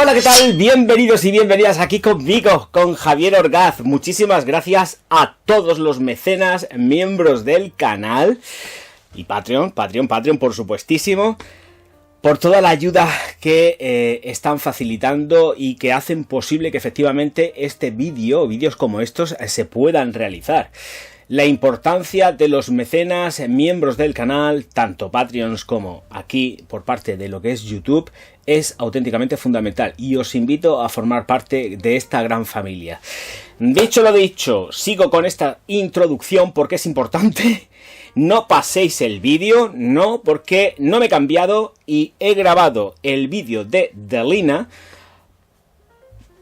Hola, ¿qué tal? Bienvenidos y bienvenidas aquí conmigo, con Javier Orgaz. Muchísimas gracias a todos los mecenas, miembros del canal y Patreon, por supuestísimo, por toda la ayuda que están facilitando y que hacen posible que efectivamente vídeos como estos se puedan realizar. La importancia de los mecenas, miembros del canal, tanto Patreons como aquí por parte de lo que es YouTube, es auténticamente fundamental y os invito a formar parte de esta gran familia. Dicho lo dicho, sigo con esta introducción porque es importante. No paséis el vídeo, no, porque no me he cambiado y he grabado el vídeo de Delina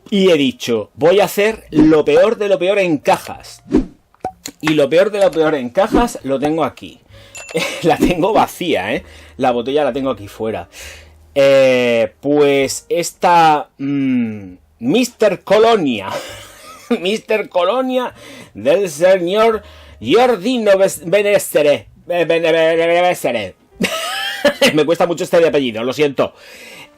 y he dicho, voy a hacer lo peor de lo peor en cajas. Y lo peor de lo peor en cajas lo tengo aquí. La tengo vacía, la botella la tengo aquí fuera. Pues esta Mr. Colonia Mr. Colonia del señor Giordino Benessere. Me cuesta mucho este apellido, lo siento.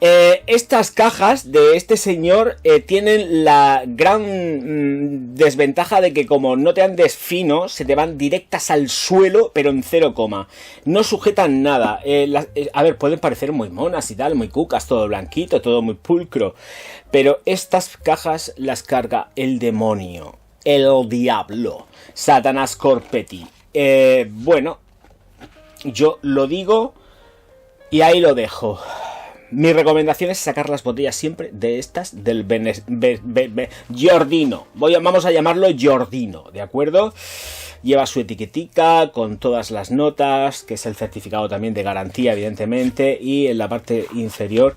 Estas cajas de este señor tienen la gran desventaja de que como no te andes fino, se te van directas al suelo, pero en 0, no sujetan nada. A ver, pueden parecer muy monas y tal, muy cucas, todo blanquito, todo muy pulcro, pero estas cajas las carga el demonio, el diablo, Satanás Corpetti. Bueno, yo lo digo y ahí lo dejo. Mi recomendación es sacar las botellas siempre de estas del Giordino. Vamos a llamarlo Giordino, ¿de acuerdo? Lleva su etiquetica con todas las notas, que es el certificado también de garantía, evidentemente, y en la parte inferior,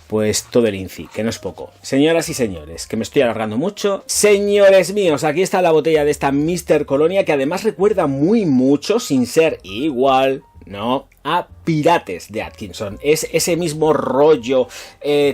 pues todo el INCI, que no es poco. Señoras y señores, que me estoy alargando mucho. Señores míos, aquí está la botella de esta Mr. Colonia, que además recuerda muy mucho, sin ser igual, ¿no?, a Pirates de Atkinson. Es ese mismo rollo,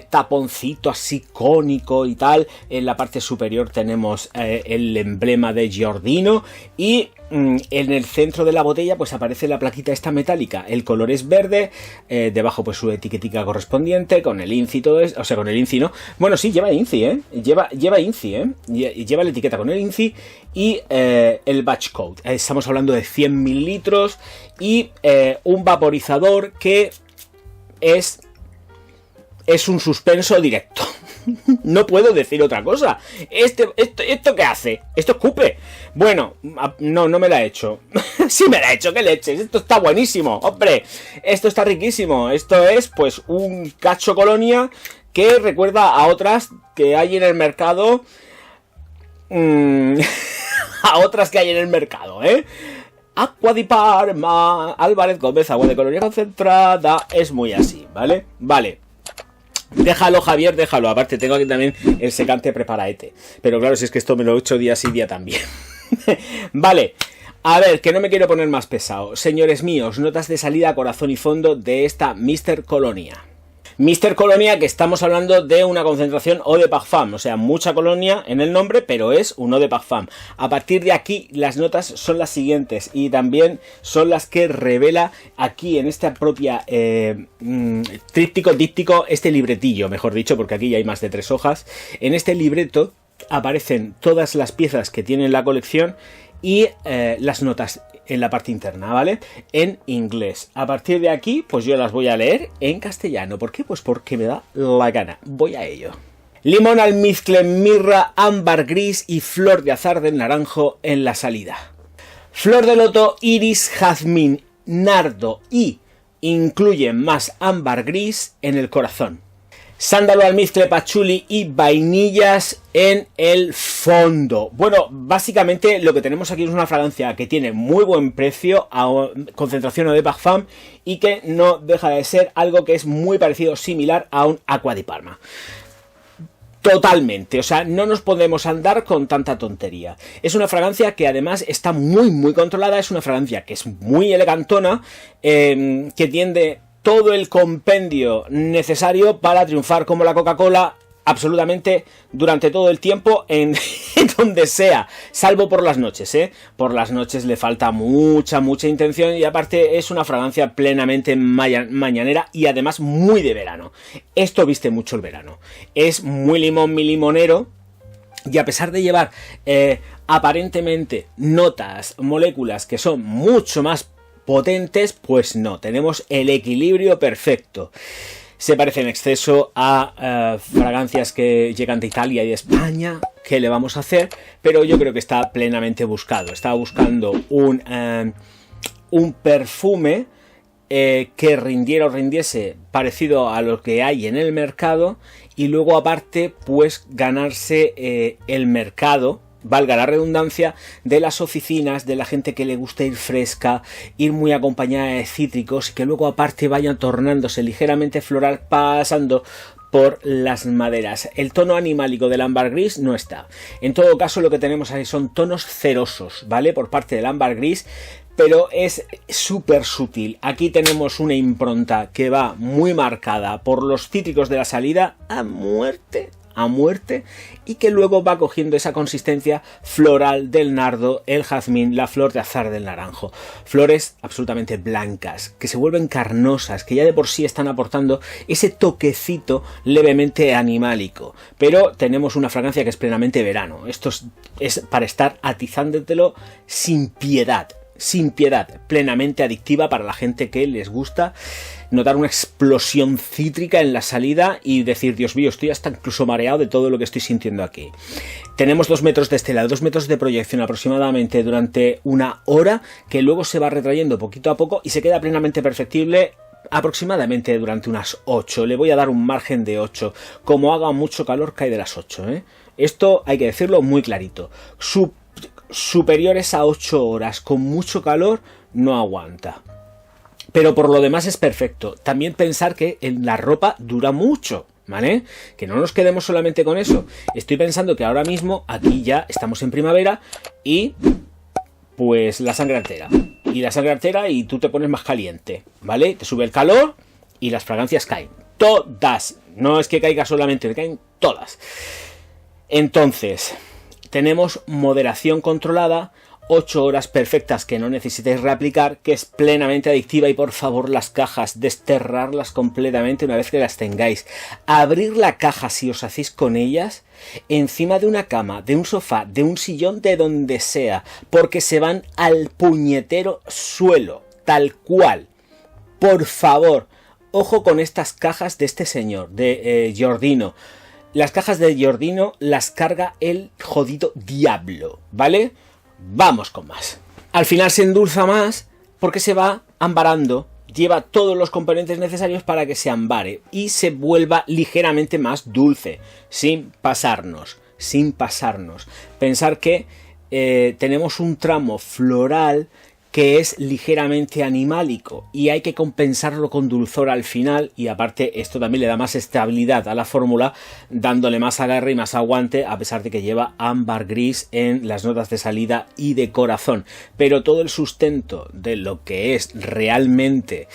taponcito así cónico y tal. En la parte superior tenemos el emblema de Giordino y en el centro de la botella pues aparece la plaquita esta metálica. El color es verde, debajo pues su etiquetica correspondiente con el INCI y todo eso. O sea, con el INCI no. Bueno, sí, lleva INCI, lleva INCI, lleva la etiqueta con el INCI y el batch code. Estamos hablando de 100 mililitros y un vaporizador que es un suspenso directo. No puedo decir otra cosa. ¿Esto qué hace? ¿Esto escupe? Bueno, no me la he hecho. Sí me la he hecho, ¿qué leches? Esto está buenísimo, hombre. Esto está riquísimo. Esto es pues un cacho Colonia que recuerda a otras que hay en el mercado. A otras que hay en el mercado, Aqua di Parma, Álvarez Gómez, agua de Colonia concentrada. Es muy así, ¿vale? Vale. Déjalo, Javier, déjalo. Aparte, tengo aquí también el secante preparaete. Pero claro, si es que esto me lo he hecho día sí, día también. Vale. A ver, que no me quiero poner más pesado. Señores míos, notas de salida, corazón y fondo de esta Mr. Colonia. Mr. Colonia, que estamos hablando de una concentración eau de parfum, o sea, mucha colonia en el nombre, pero es un eau de parfum. A partir de aquí, las notas son las siguientes y también son las que revela aquí en esta propia díptico, este libretillo, mejor dicho, porque aquí ya hay más de 3 hojas. En este libreto aparecen todas las piezas que tiene la colección y las notas en la parte interna, ¿vale? En inglés. A partir de aquí, pues yo las voy a leer en castellano. ¿Por qué? Pues porque me da la gana. Voy a ello. Limón, almizcle, mirra, ámbar gris y flor de azar del naranjo en la salida. Flor de loto, iris, jazmín, nardo y incluye más ámbar gris en el corazón. Sándalo, almizcle, pachuli y vainillas en el fondo. Bueno, básicamente lo que tenemos aquí es una fragancia que tiene muy buen precio, a concentración eau de parfum, y que no deja de ser algo que es muy parecido, similar a un Aqua di Parma. Totalmente, o sea, no nos podemos andar con tanta tontería. Es una fragancia que además está muy controlada, es una fragancia que es muy elegantona, que tiende todo el compendio necesario para triunfar como la Coca-Cola absolutamente durante todo el tiempo en donde sea, salvo por las noches, por las noches le falta mucha intención, y aparte es una fragancia plenamente mañanera y además muy de verano. Esto viste mucho el verano, es muy limón, mi limonero, y a pesar de llevar aparentemente notas, moléculas que son mucho más potentes, pues no, tenemos el equilibrio perfecto. Se parece en exceso a fragancias que llegan de Italia y de España. ¿Qué le vamos a hacer? Pero yo creo que está plenamente buscado. Estaba buscando un perfume que rindiera o rindiese parecido a lo que hay en el mercado, y luego aparte pues ganarse el mercado, valga la redundancia, de las oficinas, de la gente que le gusta ir fresca, ir muy acompañada de cítricos, y que luego aparte vayan tornándose ligeramente floral, pasando por las maderas. El tono animálico del ámbar gris no está. En todo caso, lo que tenemos ahí son tonos cerosos, ¿vale? Por parte del ámbar gris, pero es súper sutil. Aquí tenemos una impronta que va muy marcada por los cítricos de la salida a muerte, y que luego va cogiendo esa consistencia floral del nardo, el jazmín, la flor de azahar del naranjo. Flores absolutamente blancas, que se vuelven carnosas, que ya de por sí están aportando ese toquecito levemente animálico. Pero tenemos una fragancia que es plenamente verano. Esto es para estar atizándotelo sin piedad, plenamente adictiva para la gente que les gusta notar una explosión cítrica en la salida y decir, Dios mío, estoy hasta incluso mareado de todo lo que estoy sintiendo aquí. Tenemos 2 metros de estela, 2 metros de proyección aproximadamente durante una hora, que luego se va retrayendo poquito a poco y se queda plenamente perceptible aproximadamente durante unas 8. Le voy a dar un margen de 8. Como haga mucho calor, cae de las 8, ¿eh? Esto hay que decirlo muy clarito. Superiores a 8 horas con mucho calor no aguanta. Pero por lo demás es perfecto. También pensar que en la ropa dura mucho, ¿vale? Que no nos quedemos solamente con eso. Estoy pensando que ahora mismo aquí ya estamos en primavera y pues la sangre altera. Y la sangre altera y tú te pones más caliente, ¿vale? Te sube el calor y las fragancias caen. Todas. No es que caiga solamente, caen todas. Entonces, tenemos moderación controlada, 8 horas perfectas que no necesitáis reaplicar, que es plenamente adictiva, y por favor las cajas, desterrarlas completamente una vez que las tengáis. Abrir la caja si os hacéis con ellas encima de una cama, de un sofá, de un sillón, de donde sea, porque se van al puñetero suelo, tal cual. Por favor, ojo con estas cajas de este señor, de Giordino. Las cajas de Giordino las carga el jodido diablo, ¿vale? Vamos con más. Al final se endulza más porque se va ambarando, lleva todos los componentes necesarios para que se ambare y se vuelva ligeramente más dulce, sin pasarnos. Pensar que tenemos un tramo floral que es ligeramente animálico y hay que compensarlo con dulzor al final, y aparte esto también le da más estabilidad a la fórmula, dándole más agarre y más aguante, a pesar de que lleva ámbar gris en las notas de salida y de corazón. Pero todo el sustento de lo que es realmente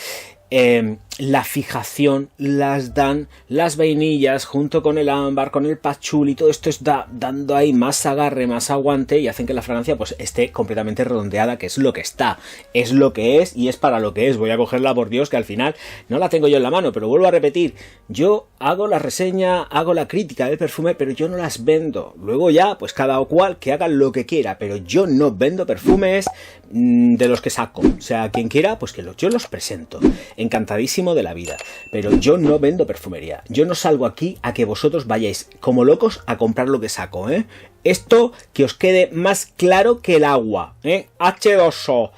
la fijación las dan las vainillas junto con el ámbar, con el patchouli. Todo esto está dando ahí más agarre, más aguante, y hacen que la fragancia pues esté completamente redondeada, que es lo que está, es lo que es y es para lo que es. Voy a cogerla, por Dios, que al final no la tengo yo en la mano, pero vuelvo a repetir, yo hago la reseña, hago la crítica del perfume, pero yo no las vendo. Luego ya, pues cada cual que haga lo que quiera, pero yo no vendo perfumes de los que saco. O sea, quien quiera, pues que yo los presento. Encantadísimo de la vida, pero yo no vendo perfumería. Yo no salgo aquí a que vosotros vayáis como locos a comprar lo que saco, ¿eh? Esto que os quede más claro que el agua, ¿eh? H2O.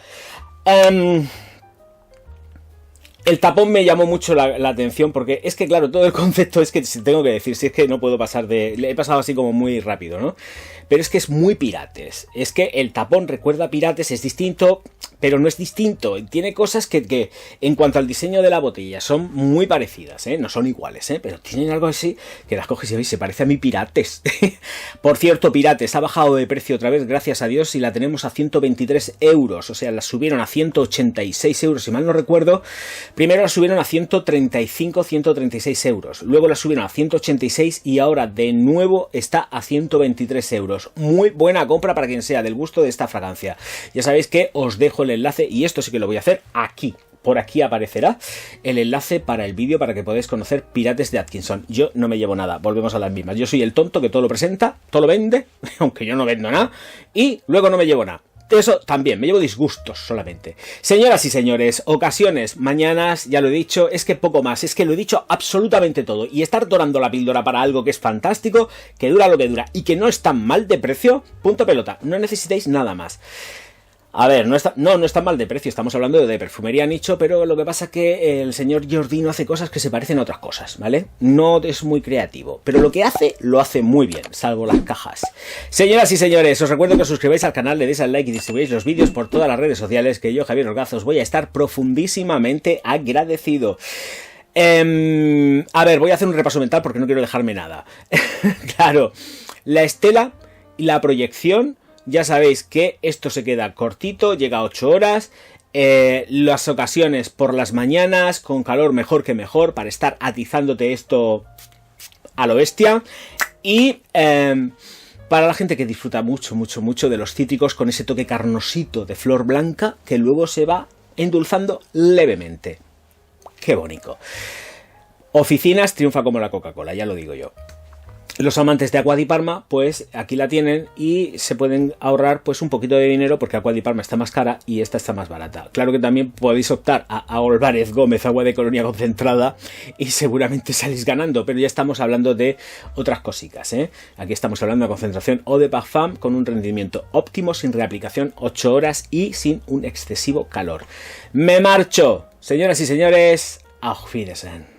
El tapón me llamó mucho la atención, porque es que, claro, todo el concepto es que tengo que decir, si es que no puedo pasar de... He pasado así como muy rápido, ¿no? Pero es que es muy Pirates. Es que el tapón recuerda a Pirates, es distinto, pero no es distinto. Tiene cosas que en cuanto al diseño de la botella son muy parecidas, ¿eh? No son iguales, ¿eh? Pero tienen algo así que las coges y veis, se parece a mi Pirates. Por cierto, Pirates ha bajado de precio otra vez, gracias a Dios, y la tenemos a 123 euros. O sea, la subieron a 186 euros, si mal no recuerdo, Primero la subieron a 135, 136 euros. Luego la subieron a 186 y ahora de nuevo está a 123 euros. Muy buena compra para quien sea del gusto de esta fragancia. Ya sabéis que os dejo el enlace y esto sí que lo voy a hacer aquí. Por aquí aparecerá el enlace para el vídeo para que podáis conocer Pirates de Atkinson. Yo no me llevo nada, volvemos a las mismas. Yo soy el tonto que todo lo presenta, todo lo vende, aunque yo no vendo nada, y luego no me llevo nada. Eso también, me llevo disgustos solamente. Señoras y señores, ocasiones, mañanas, ya lo he dicho, es que poco más, es que lo he dicho absolutamente todo. Y estar dorando la píldora para algo que es fantástico, que dura lo que dura y que no es tan mal de precio, punto pelota, no necesitáis nada más. A ver, no está mal de precio, estamos hablando de perfumería nicho, pero lo que pasa es que el señor Giordino hace cosas que se parecen a otras cosas, ¿vale? No es muy creativo, pero lo que hace, lo hace muy bien, salvo las cajas. Señoras y señores, os recuerdo que os suscribáis al canal, le deis al like y distribuáis los vídeos por todas las redes sociales, que yo, Javier Orgaz, os voy a estar profundísimamente agradecido. A ver, voy a hacer un repaso mental porque no quiero dejarme nada. Claro, la estela y la proyección. Ya sabéis que esto se queda cortito, llega a 8 horas. Las ocasiones por las mañanas, con calor mejor que mejor, para estar atizándote esto a lo bestia. Y para la gente que disfruta mucho de los cítricos, con ese toque carnosito de flor blanca, que luego se va endulzando levemente. ¡Qué bonito! Oficinas triunfa como la Coca-Cola, ya lo digo yo. Los amantes de Acqua di Parma, pues aquí la tienen y se pueden ahorrar pues un poquito de dinero porque Acqua di Parma está más cara y esta está más barata. Claro que también podéis optar a Álvarez Gómez agua de colonia concentrada y seguramente salís ganando, pero ya estamos hablando de otras cositas, ¿eh? Aquí estamos hablando de concentración Eau de Parfum con un rendimiento óptimo, sin reaplicación, 8 horas y sin un excesivo calor. ¡Me marcho! Señoras y señores, auf Wiedersehen.